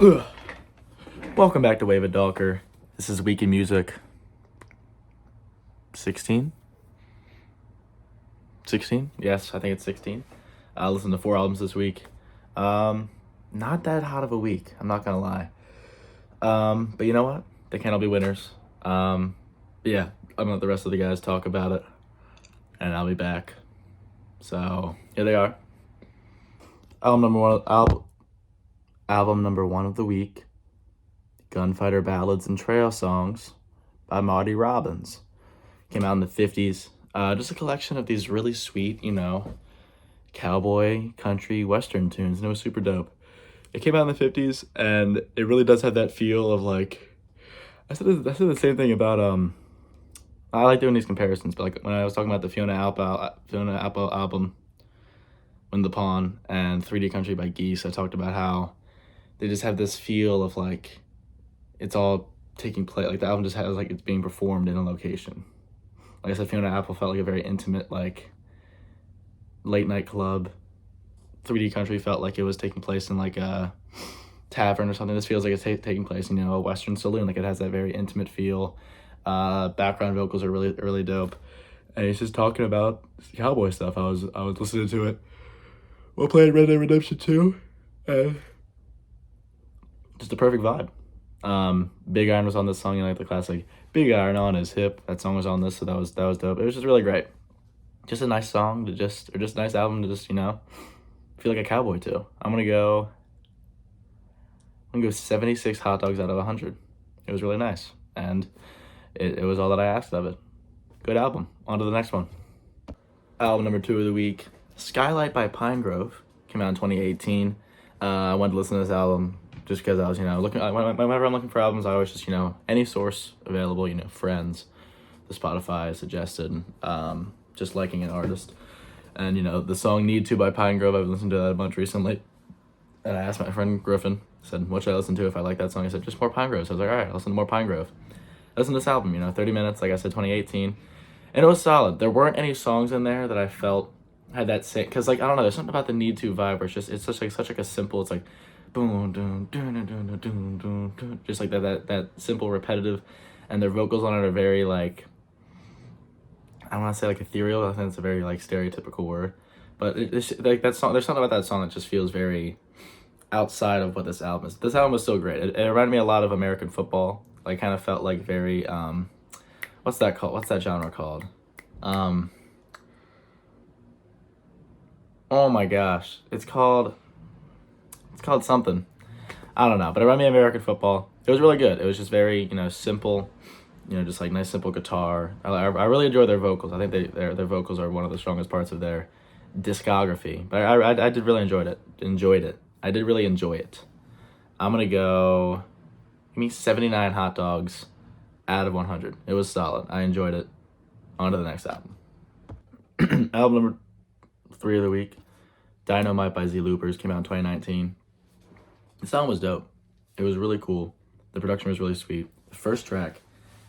Ugh. Welcome back to Wave of Dalker. This is Week in Music 16? 16? Yes, I think it's 16. I listened to 4 albums this week. Not that hot of a week, I'm not gonna lie. But you know what? They can't all be winners. Yeah, I'm gonna let the rest of the guys talk about it, and I'll be back. So, here they are. Album number one of the week, Gunfighter Ballads and Trail Songs by Marty Robbins. Came out in the 50s. Just a collection of these really sweet, cowboy, country, western tunes, and it was super dope. It came out in the 50s, and it really does have that feel of like, I said the same thing about, I like doing these comparisons, but like when I was talking about the Fiona Apple album, Win the Pawn, and 3D Country by Geese, I talked about how they just have this feel of like, it's all taking place, like the album just has like it's being performed in a location. Like I said, Fiona Apple felt like a very intimate, like late night club. 3D Country felt like it was taking place in like a tavern or something. This feels like it's taking place in a western saloon. Like it has that very intimate feel. Background vocals are really dope, and he's just talking about cowboy stuff. I was listening to it while playing Red Dead Redemption 2, and just a perfect vibe. Big Iron was on this song, like the classic Big Iron on his hip. That song was on this, so that was dope. It was just really great. Just a nice song to just a nice album to just, feel like a cowboy to. I'm gonna go 76 hot dogs out of 100. It was really nice. And it was all that I asked of it. Good album. On to the next one. Album number 2 of the week, Skylight by Pinegrove. Came out in 2018. I wanted to listen to this album just because I was, looking. Whenever I'm looking for albums, I always just, any source available, friends, the Spotify suggested, just liking an artist. And, the song Need To by Pinegrove, I've listened to that a bunch recently. And I asked my friend Griffin, said, what should I listen to if I like that song? He said, just more Pinegrove. So I was like, all right, I'll listen to more Pinegrove. I listened to this album, 30 minutes, like I said, 2018. And it was solid. There weren't any songs in there that I felt had that same, because, like, I don't know, there's something about the Need To vibe where it's such a simple, it's like, boom, doom, doom, doom, doom, doom, doom, doom, just like that simple, repetitive, and their vocals on it are very, like, I don't want to say like ethereal. I think it's a very like stereotypical word, but it's like that song. There's something about that song that just feels very outside of what this album is. This album was still great. It reminded me a lot of American football. Like kind of felt like very what's that called? What's that genre called? Oh my gosh, it's called something. I don't know, but it reminded me of American football. It was really good. It was just very simple. Just like nice simple guitar. I really enjoy their vocals. I think their vocals are one of the strongest parts of their discography. But I did really enjoy it. I did really enjoy it. I'm gonna go, give me 79 hot dogs out of 100. It was solid. I enjoyed it. On to the next album. Album number 3 of the week, Dynamite by Z Loopers, came out in 2019. The song was dope. It was really cool. The production was really sweet. The first track,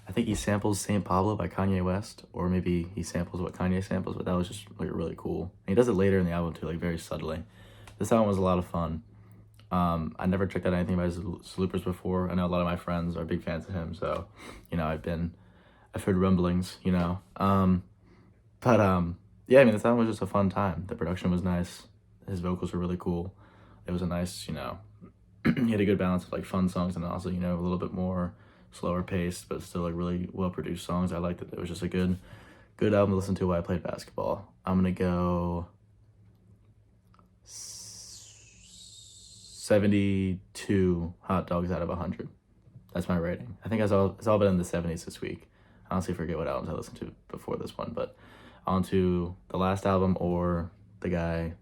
I think he samples St. Pablo by Kanye West, or maybe he samples what Kanye samples, but that was just like really cool. And he does it later in the album too, like very subtly. This album was a lot of fun. I never checked out anything by Loopers before. I know a lot of my friends are big fans of him, so I've heard rumblings, yeah, this album was just a fun time. The production was nice. His vocals were really cool. It was a nice, he had a good balance of like fun songs and also, a little bit more slower paced, but still like really well produced songs. I liked it. It was just a good album to listen to while I played basketball. I'm gonna go 72 hot dogs out of 100. That's my rating. I think it's all been in the 70s this week. I honestly forget what albums I listened to before this one, but on to the last album or the guy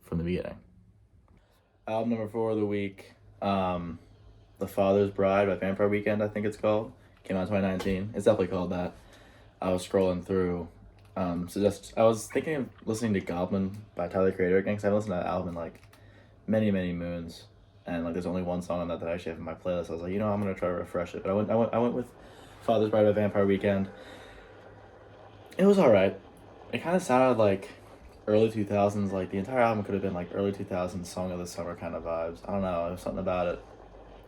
from the beginning. Album number 4 of the week, The Father's Bride by Vampire Weekend, I think it's called. Came out in 2019. It's definitely called that. I was scrolling through. I was thinking of listening to Goblin by Tyler the Creator again, because I haven't listened to that album in like many moons. And like there's only one song on that I actually have in my playlist. I was like, I'm gonna try to refresh it. But I went with Father's Bride by Vampire Weekend. It was alright. It kind of sounded like early 2000s, like the entire album could have been like early 2000s song of the summer kind of vibes. I don't know, there was something about it.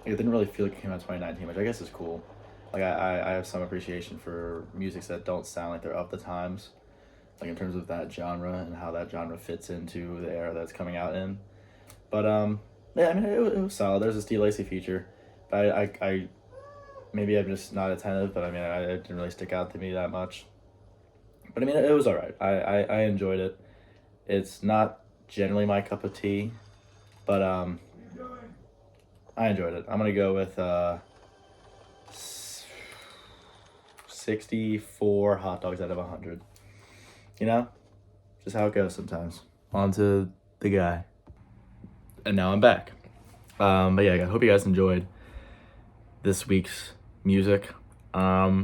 Like, it didn't really feel like it came out in 2019, which I guess is cool. Like, I have some appreciation for music that don't sound like they're of the times, like in terms of that genre and how that genre fits into the era that's coming out in. But yeah, I mean, it was solid. There's a Steve Lacy feature, but I maybe I'm just not attentive. But I mean, it didn't really stick out to me that much. But I mean, it was all right. I enjoyed it. It's not generally my cup of tea, but I enjoyed it. I'm gonna go with 64 hot dogs out of 100. You know, just how it goes sometimes. On to the guy. And now I'm back. But yeah, I hope you guys enjoyed this week's music. Yeah,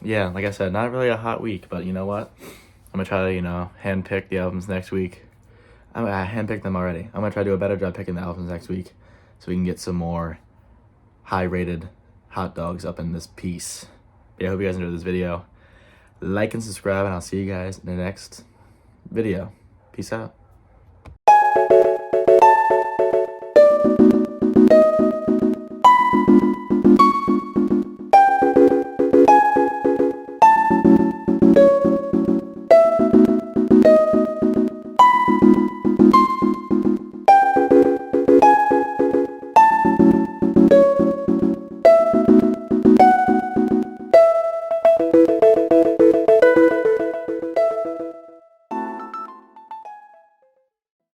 like I said, not really a hot week, but you know what? I'm gonna try to, handpick the albums next week. I handpicked them already. I'm gonna try to do a better job picking the albums next week so we can get some more high-rated hot dogs up in this piece. But yeah, I hope you guys enjoyed this video. Like and subscribe, and I'll see you guys in the next video. Peace out.